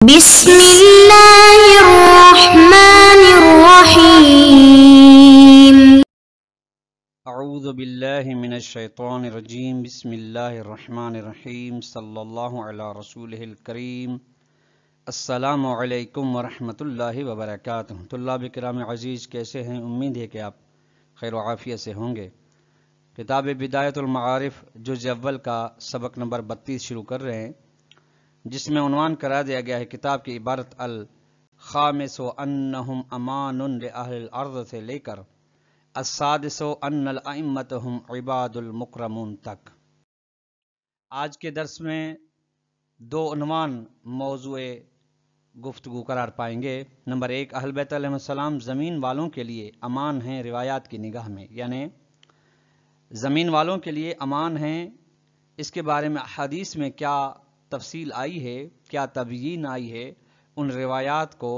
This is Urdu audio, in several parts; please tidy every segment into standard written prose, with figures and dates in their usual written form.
بسم اللہ الرحمن الرحیم اعوذ باللہ من الشیطان الرجیم بسم اللہ الرحمن الرحیم صلی اللہ علی رسولہ الکریم السلام علیکم ورحمۃ اللہ وبرکاتہ۔ طلاب کرام عزیز، کیسے ہیں؟ امید ہے کہ آپ خیر و عافیت سے ہوں گے۔ کتاب بدایت المعارف جز اول کا سبق نمبر 32 شروع کر رہے ہیں، جس میں عنوان قرار دیا گیا ہے کتاب کی عبارت الخامس انہم امان لأہل الارض سے لے کر السادس ان الائمۃ ہم عباد المکرمون تک۔ آج کے درس میں دو عنوان موضوع گفتگو قرار پائیں گے۔ نمبر 1، اہل بیت علیہ السلام زمین والوں کے لیے امان ہیں روایات کی نگاہ میں، یعنی زمین والوں کے لیے امان ہیں، اس کے بارے میں حدیث میں کیا تفصیل آئی ہے، کیا تبیین آئی ہے، ان روایات کو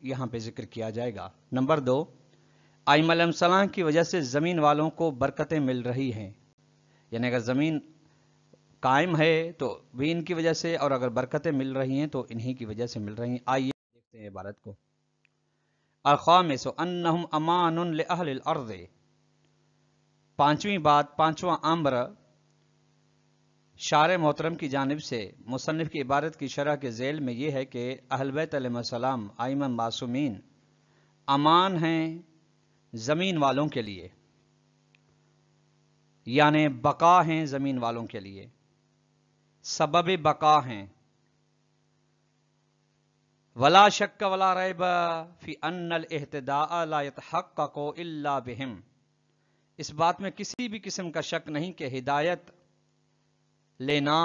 یہاں پہ ذکر کیا جائے گا۔ نمبر 2، ائمہ علیہ السلام کی وجہ سے زمین والوں کو برکتیں مل رہی ہیں، یعنی اگر زمین قائم ہے تو بھی ان کی وجہ سے، اور اگر برکتیں مل رہی ہیں تو انہی کی وجہ سے مل رہی ہیں۔ آئیے دیکھتے ہیں عبارت کو۔ الخامس انہم امان لأہل الارض، پانچویں بات، پانچواں امر شارح محترم کی جانب سے مصنف کی عبارت کی شرح کے ذیل میں یہ ہے کہ اہل بیت علیہ السلام ائمہ معصومین امان ہیں زمین والوں کے لیے، یعنی بقا ہیں زمین والوں کے لیے، سبب بقا ہیں۔ ولا شک ولا ریب فی ان الاہتداء لا يتحقق الا بہم، اس بات میں کسی بھی قسم کا شک نہیں کہ ہدایت لینا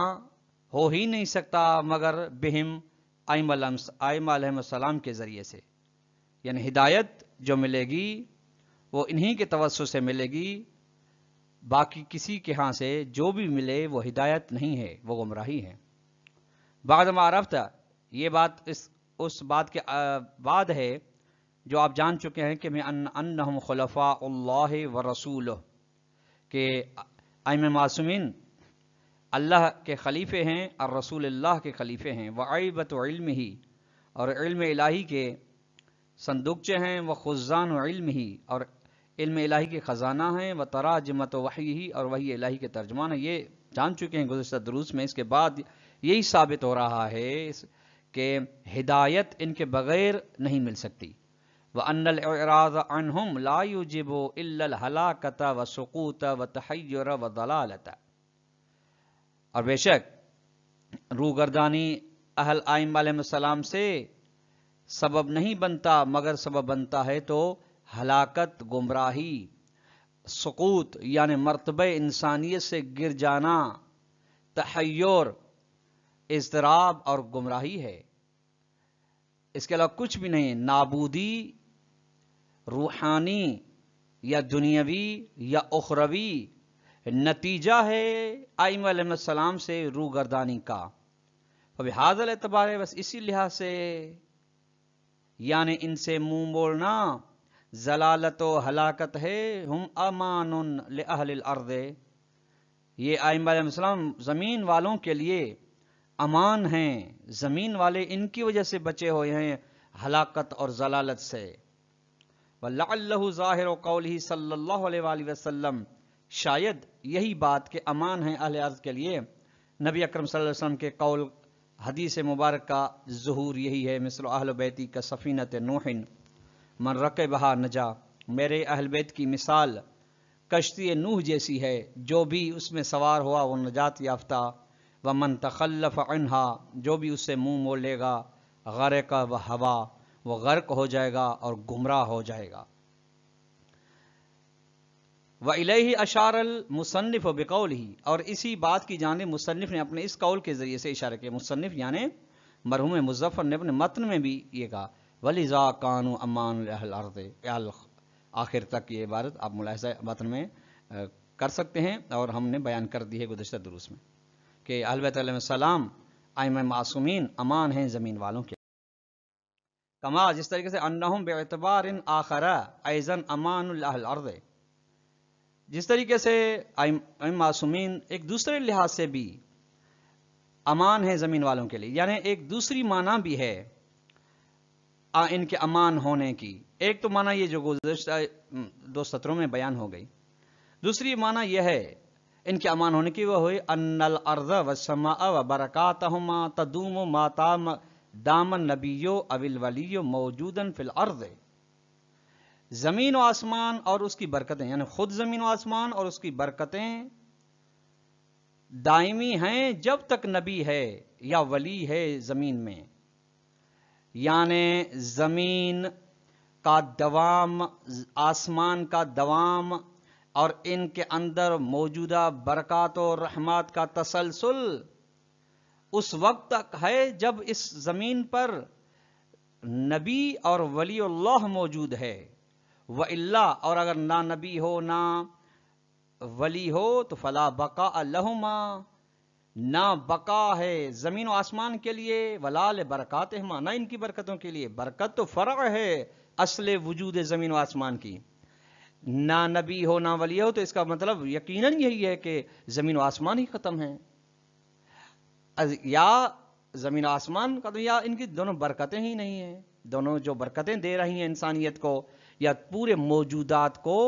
ہو ہی نہیں سکتا مگر بہم ائمہ علیہ السلام کے ذریعے سے، یعنی ہدایت جو ملے گی وہ انہی کے توسط سے ملے گی، باقی کسی کے ہاں سے جو بھی ملے وہ ہدایت نہیں ہے، وہ گمراہی ہے۔ بعد ما عرفت، یہ بات اس بات کے بعد ہے جو آپ جان چکے ہیں کہ میں انہم خلفاء اللہ ورسولہ، کہ ائمہ معصومین اللہ کے خلیفے ہیں اور رسول اللہ کے خلیفے ہیں، وعیبۃ علمہ، اور علم الہی کے صندوقچے ہیں، وخزان علمہ، اور علم الہی کے خزانہ ہیں، وتراجمۃ وحیہ، اور وحی الہی کے ترجمان ہیں۔ یہ جان چکے ہیں گزشتہ دروس میں۔ اس کے بعد یہی ثابت ہو رہا ہے کہ ہدایت ان کے بغیر نہیں مل سکتی۔ وَأَنَّ الْإِعْرَاضَ عَنْهُمْ لَا يُوجِبُ إِلَّا الْهَلَاكَةَ وَالسُّقُوطَ وَالتَّحَيُّرَ وَالضَّلَالَةَ، اور بے شک روگردانی اہل ائمہ علیہ السلام سے سبب نہیں بنتا مگر سبب بنتا ہے تو ہلاکت، گمراہی، سقوط یعنی مرتبہ انسانیت سے گر جانا، تحیر، اضطراب اور گمراہی ہے، اس کے علاوہ کچھ بھی نہیں۔ نابودی روحانی یا دنیاوی یا اخروی نتیجہ ہے ائمہ علیہ السلام سے روگردانی کا۔ فبہذا الاعتبار، بس اسی لحاظ سے یعنی ان سے منہ موڑنا ضلالت و ہلاکت ہے۔ ہم امان لأہل الارض، یہ ائمہ علیہ السلام زمین والوں کے لیے امان ہیں، زمین والے ان کی وجہ سے بچے ہوئے ہیں ہلاکت اور ضلالت سے۔ وَلَعَلَّهُ ظاہر قولہ صلی اللہ علیہ وآلہ وسلم، شاید یہی بات کہ امان ہے اہل ارض کے لیے، نبی اکرم صلی اللہ علیہ وسلم کے قول حدیث مبارک کا ظہور یہی ہے۔ مثل اہل بیتی کا سفینۃ نوح من رکبہا نجا، میرے اہل بیت کی مثال کشتی نوح جیسی ہے، جو بھی اس میں سوار ہوا وہ نجات یافتہ۔ ومن تخلف عنہا، جو بھی اس سے منہ موڑ لے گا، غرق و ہوا، وہ غرق ہو جائے گا اور گمراہ ہو جائے گا۔ وَإِلَيْهِ أَشَارَ الْمُصَنِّفُ بِقَوْلِهِ، اور اسی بات کی جانب مصنف نے اپنے اس قول کے ذریعے سے اشارہ کیا۔ مصنف یعنی مرحوم مظفر نے اپنے متن میں بھی یہ کہا وَلِذَا كَانُوا أَمَانُ لِأَهْلِ الْأَرْضِ، آخر تک یہ عبارت آپ ملاحظہ متن میں کر سکتے ہیں، اور ہم نے بیان کر دی ہے گزشتہ دروس میں کہ اہل بیت علیہ السلام ائمہ معصومین امان ہیں زمین والوں کے، کما جس طریقے سے انہم باعتبار آخر ایضا امان لأہل الارض، جس طریقے سے ائمہ معصومین ایک دوسرے لحاظ سے بھی امان ہے زمین والوں کے لیے، یعنی ایک دوسری معنی بھی ہے ان کے امان ہونے کی۔ ایک تو معنی یہ جو گزشتہ 2 سطروں میں بیان ہو گئی، دوسری معنی یہ ہے ان کے امان ہونے کی، وہ ہوئی ان الارض والسماء وبرکاتہما تدوم ما دام النبی او الولی موجودا فی الارض۔ زمین و آسمان اور اس کی برکتیں، یعنی خود زمین و آسمان اور اس کی برکتیں دائمی ہیں جب تک نبی ہے یا ولی ہے زمین میں، یعنی زمین کا دوام، آسمان کا دوام اور ان کے اندر موجودہ برکات و رحمات کا تسلسل اس وقت تک ہے جب اس زمین پر نبی اور ولی اللہ موجود ہے۔ وَإِلَّا، اور اگر نہ نبی ہو نہ ولی ہو تو فلا بقاء لہما، نہ بقا ہے زمین و آسمان کے لیے، ولا لبرکاتہما، نہ ان کی برکتوں کے لیے۔ برکت تو فرع ہے اصل وجود زمین و آسمان کی، نہ نبی ہو نہ ولی ہو تو اس کا مطلب یقیناً یہی ہے کہ زمین و آسمان ہی ختم ہیں، یا زمین و آسمان کا، یا ان کی دونوں برکتیں ہی نہیں ہیں۔ دونوں جو برکتیں دے رہی ہیں انسانیت کو یا پورے موجودات کو،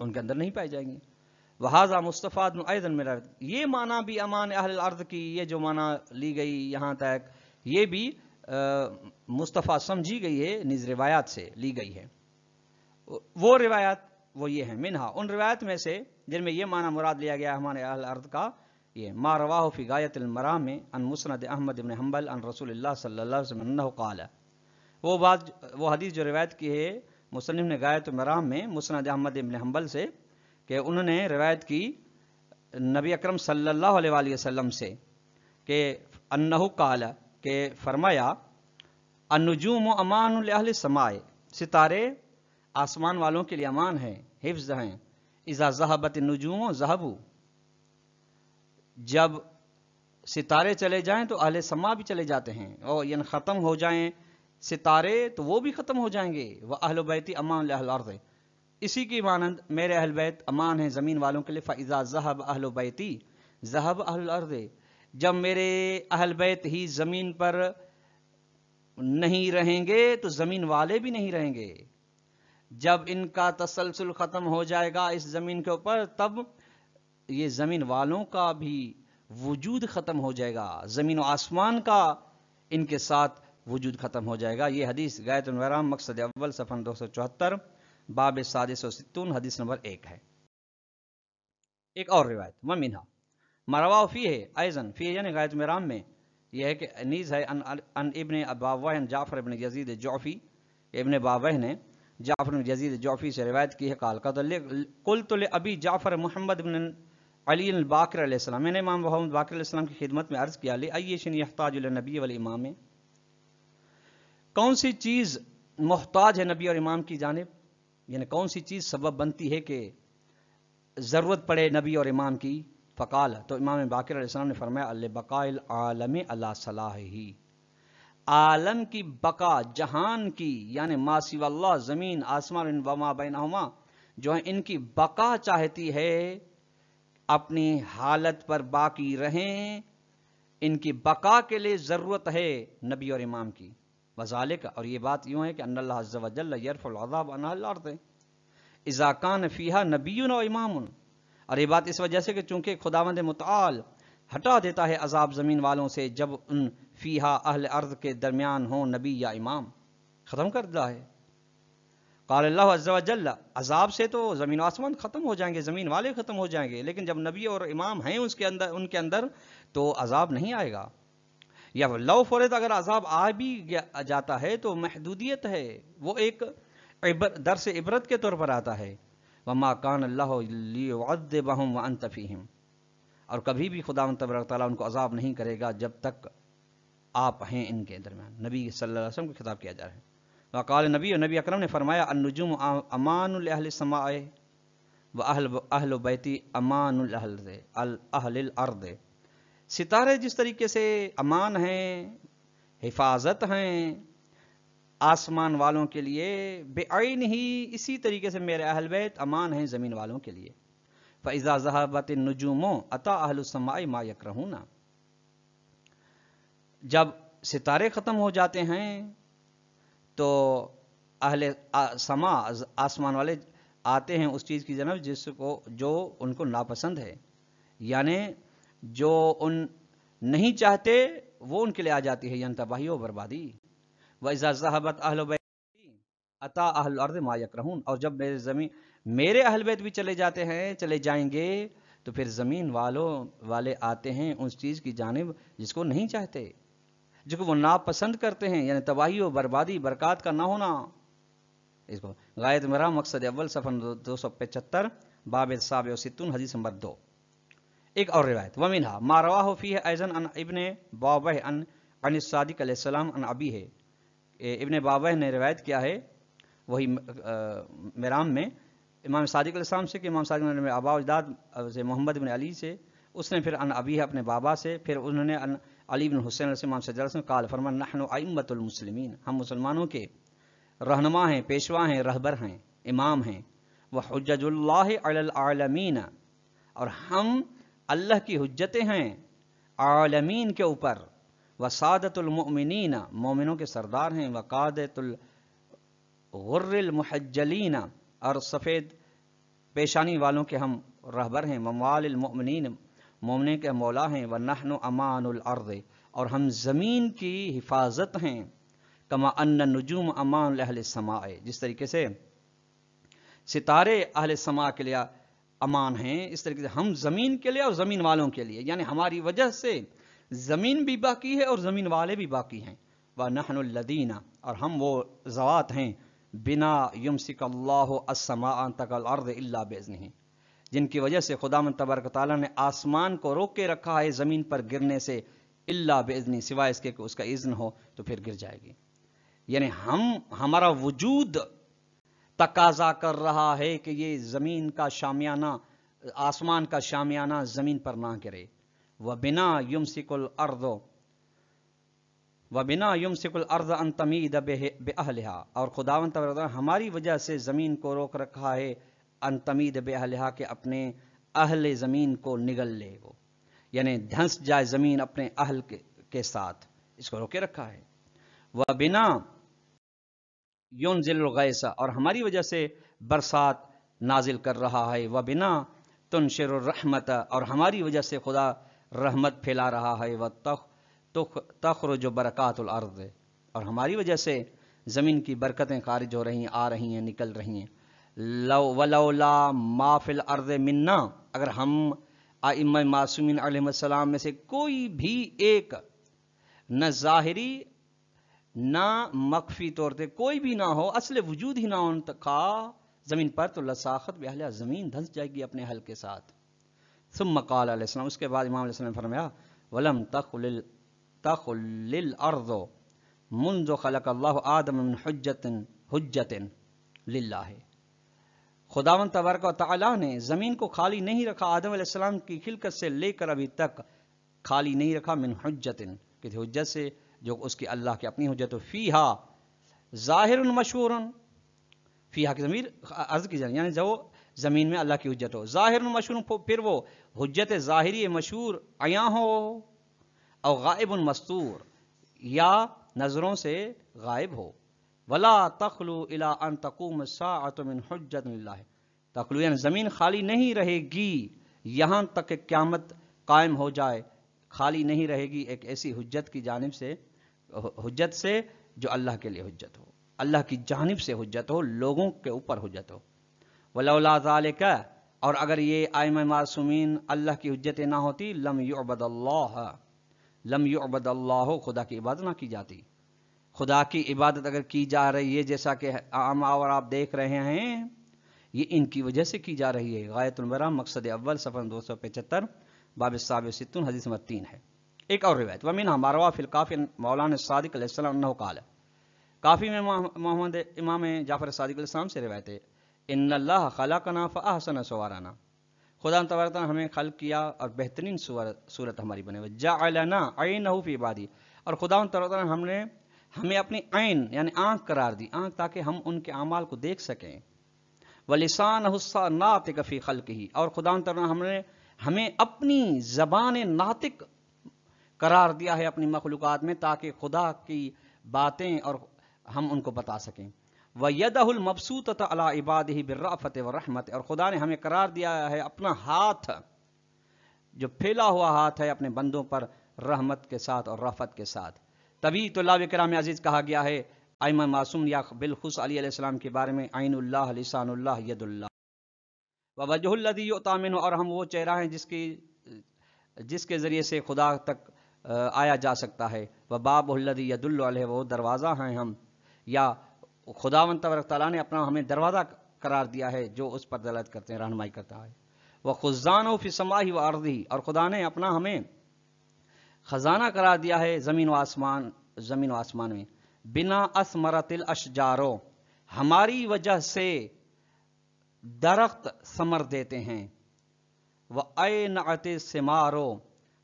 ان کے اندر نہیں پائی جائیں گی۔ وَهَذَا مُسْتَفَادٌ أَيْضًا مِنَ الْأَرْضِ، یہ معنی بھی امان اہل الارض کی، یہ جو معنی لی گئی یہاں تک، یہ بھی مصطفیٰ سمجھی گئی ہے، نیز روایات سے لی گئی ہے۔ وہ روایات وہ یہ ہیں، منہا، ان روایت میں سے جن میں یہ معنی مراد لیا گیا ہمارے اہل الارض کا، یہ ما رواہ فی غایت المرام عن مسند احمد بن حنبل عن رسول اللہ صلی اللہ علیہ وسلم انہ قال، وہ حدیث جو روایت کی ہے مصنف نے غایت المرام میں مسند احمد بن حنبل سے، کہ انہوں نے روایت کی نبی اکرم صلی اللہ علیہ وآلہ وسلم سے کہ انہ قال، کہ فرمایا النجوم امان لأہل السماء، ستارے آسمان والوں کے لیے امان ہیں، حفظ ہیں۔ اذا ذہبت النجوم ذہبوا، جب ستارے چلے جائیں تو اہل سما بھی چلے جاتے ہیں، اور یعنی ختم ہو جائیں ستارے تو وہ بھی ختم ہو جائیں گے۔ وَأَهْلُ بَيْتِ امان لأہل الارض، اسی کی مانند میرے اہل بیت امان ہیں زمین والوں کے لیے۔ فَإِذَا ذَهَبَ أَهْلُ بَيْتِي ذَهَبَ أَهْلُ الْأَرْضِ، جب میرے اہل بیت ہی زمین پر نہیں رہیں گے تو زمین والے بھی نہیں رہیں گے۔ جب ان کا تسلسل ختم ہو جائے گا اس زمین کے اوپر، تب یہ زمین والوں کا بھی وجود ختم ہو جائے گا، زمین و آسمان کا ان کے ساتھ وجود ختم ہو جائے گا۔ یہ حدیث غایت المرام مقصد اول صفحہ 274 باب 660 حدیث نمبر 1 ہے۔ ایک اور روایت ومنہا مروا فی ہے ایزن، فی یعنی غایت المرام میں یہ ہے کہ نیز ہے ان ابن اباوہ جعفر ابن یزید الجعفی، ابن اباوہ نے جعفر بن یزید الجعفی سے روایت کی ہے، قلت لابی جعفر محمد بن علی الباقر علیہ السلام، میں نے امام محمد باقر علیہ السلام کی خدمت میں عرض کیا، لأی شیء یحتاج النبی والامام، کون سی چیز محتاج ہے نبی اور امام کی جانب، یعنی کون سی چیز سبب بنتی ہے کہ ضرورت پڑے نبی اور امام کی۔ فقال، تو امام باقر علیہ السلام نے فرمایا، لبقاء العالم علی صلاحہ، عالم کی بقا، جہان کی، یعنی ما سوی اللہ، زمین آسمان وما بینہما، جو ہیں ان کی بقا چاہتی ہے اپنی حالت پر باقی رہیں، ان کی بقا کے لیے ضرورت ہے نبی اور امام کی۔ وذالک، اور یہ بات یوں ہے کہ ان اللہ عز وجل یرفع العذاب عن اہل الارض اذا کان فیہا نبی و امام، اور یہ بات اس وجہ سے کہ چونکہ خداوند متعال ہٹا دیتا ہے عذاب زمین والوں سے جب ان فیہا اہل ارض کے درمیان ہوں نبی یا امام، ختم کر دیتا ہے۔ قال اللہ عز وجل، عذاب سے تو زمین و آسمان ختم ہو جائیں گے، زمین والے ختم ہو جائیں گے، لیکن جب نبی اور امام ہیں ان کے اندر تو عذاب نہیں آئے گا۔ یا لو فرض، اگر عذاب آ بھی جاتا ہے تو محدودیت ہے، وہ ایک درس عبرت کے طور پر آتا ہے۔ وما کان اللہ لیعذبہم وانت فیہم، اور کبھی بھی خداوند تبارک تعالیٰ ان کو عذاب نہیں کرے گا جب تک آپ ہیں ان کے درمیان۔ نبی صلی اللہ علیہ وسلم کو خطاب کیا جا رہا ہے۔ وقال نبی، اور نبی اکرم نے فرمایا، النجوم امان لأہل السماء واہل بیتی امان لأہل الارض، ستارے جس طریقے سے امان ہیں، حفاظت ہیں آسمان والوں کے لیے، بعین ہی اسی طریقے سے میرے اہل بیت امان ہیں زمین والوں کے لیے۔ فَإِذَا ذَهَبَتِ النُّجُومُ أَتَى أَهْلُ السَّمَاءِ مَا يَكْرَهُونَ، جب ستارے ختم ہو جاتے ہیں تو اہل سما آسمان والے آتے ہیں اس چیز کی جانب جو ان کو ناپسند ہے، یعنی جو ان نہیں چاہتے وہ ان کے لیے آ جاتی ہے، یعنی تباہی و بربادی۔ وَإِذَا ذَهَبَتْ أَهْلُ بَيْتِي أَتَىٰ أَهْلُ الْأَرْضِ مَا يَكْرَهُونَ، اور جب میرے اہل بیت بھی چلے جاتے ہیں، چلے جائیں گے، تو پھر زمین والے آتے ہیں اس چیز کی جانب جس کو نہیں چاہتے، جس کو وہ ناپسند کرتے ہیں، یعنی تباہی و بربادی، برکات کا نہ ہونا۔ اس کو غایت مرا مقصد اول صفحہ 275 باب 67 حدیث نمبر 2۔ ایک اور روایت ومنها ما رواه فيه ايضا عن ابن بابہ عن الصادق علیہ السلام عن ابی ہے، ابن بابہ نے روایت کیا ہے وہی مرام میں امام صادق علیہ السلام سے کہ امام صادق نے آبا اجداد سے محمد بن علی سے، اس نے پھر ان ابی اپنے بابا سے، پھر انہوں نے ان علی بن حسین علیہ السلام سے جلس میں قال فرمان نحن ائمۃ المسلمین، ہم مسلمانوں کے رہنما ہیں، پیشوا ہیں، رہبر ہیں، امام ہیں، وحجج اللہ علی العالمین، اور ہم اللہ کی حجتیں ہیں عالمین کے اوپر، وسادۃ المؤمنین، مومنوں کے سردار ہیں، وقادۃ الغر المحجلین، اور سفید پیشانی والوں کے ہم رہبر ہیں، مموال المؤمنین، مومنین کے مولا ہیں، ونحن امان الارض، اور ہم زمین کی حفاظت ہیں، کما ان النجوم امان لاہل السماء، جس طریقے سے ستارے اہل سما کے لیے امان ہیں، اس طریقے سے ہم زمین کے لیے اور زمین والوں کے لیے، یعنی ہماری وجہ سے زمین بھی باقی ہے اور زمین والے بھی باقی ہیں۔ وَنَحْنُ الَّذِينَ، اور ہم وہ ذوات ہیں، بنا یمسک اللہ السماء ان تقع الارض الا باذنہ، جن کی وجہ سے خداوند تبارک و تعالیٰ نے آسمان کو روک کے رکھا ہے زمین پر گرنے سے، الا باذنہ، سوائے اس کے کہ اس کا اذن ہو تو پھر گر جائے گی۔ یعنی ہمارا وجود تقاضا کر رہا ہے کہ یہ زمین کا شامیانہ، آسمان کا شامیانہ زمین پر نہ گرے۔ وَبِنَا يُمْسِكُ الْأَرْضُ وَبِنَا يُمْسِكُ الْأَرْضَ أَن تَمِيدَ بِأَهْلِهَا، اور خداوند تبارک و تعالیٰ ہماری وجہ سے زمین کو روک رکھا ہے، ان تمید بِأَهْلِهَا، کہ اپنے اہل زمین کو نگل لے، وہ یعنی دھنس جائے زمین اپنے اہل کے ساتھ، اس کو روکے رکھا ہے۔ وَبِنَا يُنزِلُ الْغَيْثَ، اور ہماری وجہ سے برسات نازل کر رہا ہے۔ وَبِنَا تُنشِرُ الرَّحْمَةَ، اور ہماری وجہ سے خدا رحمت پھیلا رہا ہے۔ وَتَخْرُجُ بَرَكَاتُ الْأَرْضِ، اور ہماری وجہ سے زمین کی برکتیں خارج ہو رہی ہیں، آ رہی ہیں، نکل رہی ہیں۔ وَلَوْلَا مَا فِي الْأَرْضِ مِنَّا، اگر ہم ائمہ معصومین علیہ السلام میں سے کوئی بھی ایک، نہ ظاہری نہ مخفی طور پہ کوئی بھی نہ ہو، اصل وجود ہی نہ ہو ان کا زمین پر، تو لساخت بأہلہا، زمین دھنس جائے گی اپنے اہل کے ساتھ۔ ثم قال علیہ السلام، اس کے بعد امام علیہ السلام نے فرمایا وَلَمْ تَخْلِ الْأَرْضُ مُنْذُ خَلَقَ اللَّهُ آدَمَ مِنْ حُجَّةٍ لِلَّهِ، خداوند تبارک و تعالیٰ نے زمین کو خالی نہیں رکھا، آدم علیہ السلام کی خلقت سے لے کر ابھی تک خالی نہیں رکھا، من حجتن، کہ حجت سے جو اس کی اللہ کی اپنی حجت ہو، فیہا ظاہر مشہور، فیہا کی ضمیر عرض کی جائے، یعنی جو زمین میں اللہ کی حجت ہو، ظاہر مشہور، پھر وہ حجت ظاہری مشہور عیاں ہو، او غائب مستور، یا نظروں سے غائب ہو۔ ولا تخلو الى ان تقوم الساعة من حجت اللہ، تخلو یعنی زمین خالی نہیں رہے گی یہاں تک کہ قیامت قائم ہو جائے، خالی نہیں رہے گی ایک ایسی حجت کی جانب سے، حجت سے جو اللہ کے لیے حجت ہو، اللہ کی جانب سے حجت ہو، لوگوں کے اوپر حجت ہو۔ ولولا ذالک، اور اگر یہ ائمہ معصومین اللہ کی حجتیں نہ ہوتی، لم یعبد اللہ، خدا کی عبادت نہ کی جاتی۔ خدا کی عبادت اگر کی جا رہی ہے جیسا کہ عام اور آپ دیکھ رہے ہیں، یہ ان کی وجہ سے کی جا رہی ہے۔ غایت المرام مقصد اول صفحہ 275 باب 67 حدیث نمبر 3 ہے۔ ایک اور روایت ومنها ما روى في الكافي مولانا الصادق علیہ السلام انه قال، کافی میں محمد امام جعفر صادق علیہ السلام سے روایت ہے، ان اللہ خلقنا فاحسن صورنا، خدا تبارک تعالیٰ ہمیں خلق کیا اور بہترین صورت ہماری بنے ہوئے، جعلنا عینہ فی عبادی، اور خدا تبارک تعالیٰ ہمیں اپنی عین یعنی آنکھ قرار دی، آنکھ تاکہ ہم ان کے اعمال کو دیکھ سکیں، وَلِسَانَهُ النَّاطِقَ فِي خَلْقِهِ، اور خدا تعالیٰ ہمیں اپنی زبان ناطق قرار دیا ہے اپنی مخلوقات میں تاکہ خدا کی باتیں اور ہم ان کو بتا سکیں۔ وَيَدَهُ الْمَبْسُوطَةَ عَلَىٰ عِبَادِهِ بِالرَّأْفَةِ وَالرَّحْمَةِ، اور خدا نے ہمیں قرار دیا ہے اپنا ہاتھ جو پھیلا ہوا ہاتھ ہے اپنے بندوں پر رحمت کے ساتھ اور رافت کے ساتھ۔ تبھی طلاب کرام عزیز کہا گیا ہے ائمہ معصوم یا بالخصوص علی علیہ السلام کے بارے میں عین اللہ لسان اللہ ید اللہ ووجہ الذی یؤتی منہ، اور ہم وہ چہرہ ہیں جس کے ذریعے سے خدا تک آیا جا سکتا ہے۔ وبابہ الذی یدل علیہ، وہ دروازہ ہیں ہم، یا خداوند تبارک تعالیٰ نے اپنا ہمیں دروازہ قرار دیا ہے جو اس پر دلالت کرتے ہیں، رہنمائی کرتا ہے۔ وخزانہ فی السماء وارضہ، اور خدا نے اپنا ہمیں خزانہ قرار دیا ہے زمین و آسمان میں۔ بنا اثمرت الاشجارو، ہماری وجہ سے درخت ثمر دیتے ہیں۔ وَأَيْنَعَتِ الثِّمَارُ،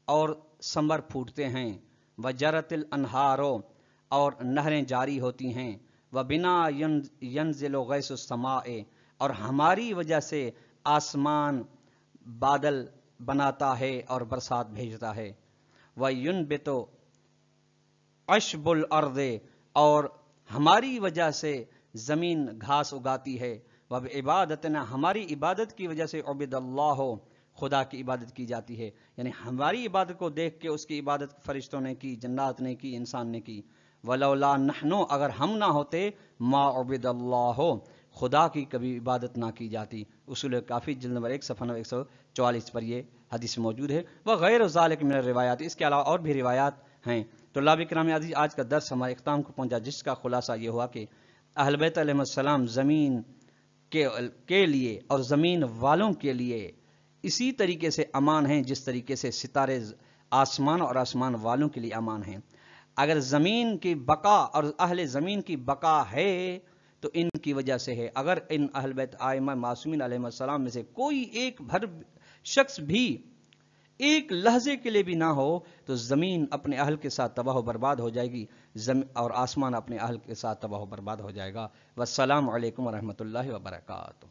اور ثمر پھوٹتے ہیں۔ وَجَرَتِ الْأَنْهَارُ، اور نہریں جاری ہوتی ہیں۔ وَبِنَا يَنزِلُ غَيْثُ السَّمَاءِ، اور ہماری وجہ سے آسمان بادل بناتا ہے اور برسات بھیجتا ہے۔ وَيُنبِتُ عَشْبُ الْأَرْضِ، اور ہماری وجہ سے زمین گھاس اگاتی ہے۔ وَبِعِبَادَتِنَا، ہماری عبادت کی وجہ سے عبد اللہ، خدا کی عبادت کی جاتی ہے، یعنی ہماری عبادت کو دیکھ کے اس کی عبادت فرشتوں نے کی، جنات نے کی، انسان نے کی۔ وَلَوْلَا نَحْنُ، اگر ہم نہ ہوتے، مَا عُبِدَ اللہ، خدا کی کبھی عبادت نہ کی جاتی۔ اصول کافی جلد نمبر 1 صفحہ نمبر 144 پر یہ حدیث موجود ہے۔ وغیر ذالک من الروایات، اس کے علاوہ اور بھی روایات ہیں۔ طلاب کرام عزیز، آج کا درس ہمارے اختتام کو پہنچا، جس کا خلاصہ یہ ہوا کہ اہل بیت علیہ السلام زمین کے لیے اور زمین والوں کے لیے اسی طریقے سے امان ہیں جس طریقے سے ستارے آسمان اور آسمان والوں کے لیے امان ہیں۔ اگر زمین کی بقا اور اہل زمین کی بقا ہے تو ان کی وجہ سے ہے۔ اگر ان اہل بیت ائمہ معصومین علیہ السلام میں سے کوئی ایک شخص بھی ایک لحظے کے لیے بھی نہ ہو تو زمین اپنے اہل کے ساتھ تباہ و برباد ہو جائے گی، اور آسمان اپنے اہل کے ساتھ تباہ و برباد ہو جائے گا۔ والسلام علیکم ورحمۃ اللہ وبرکاتہ۔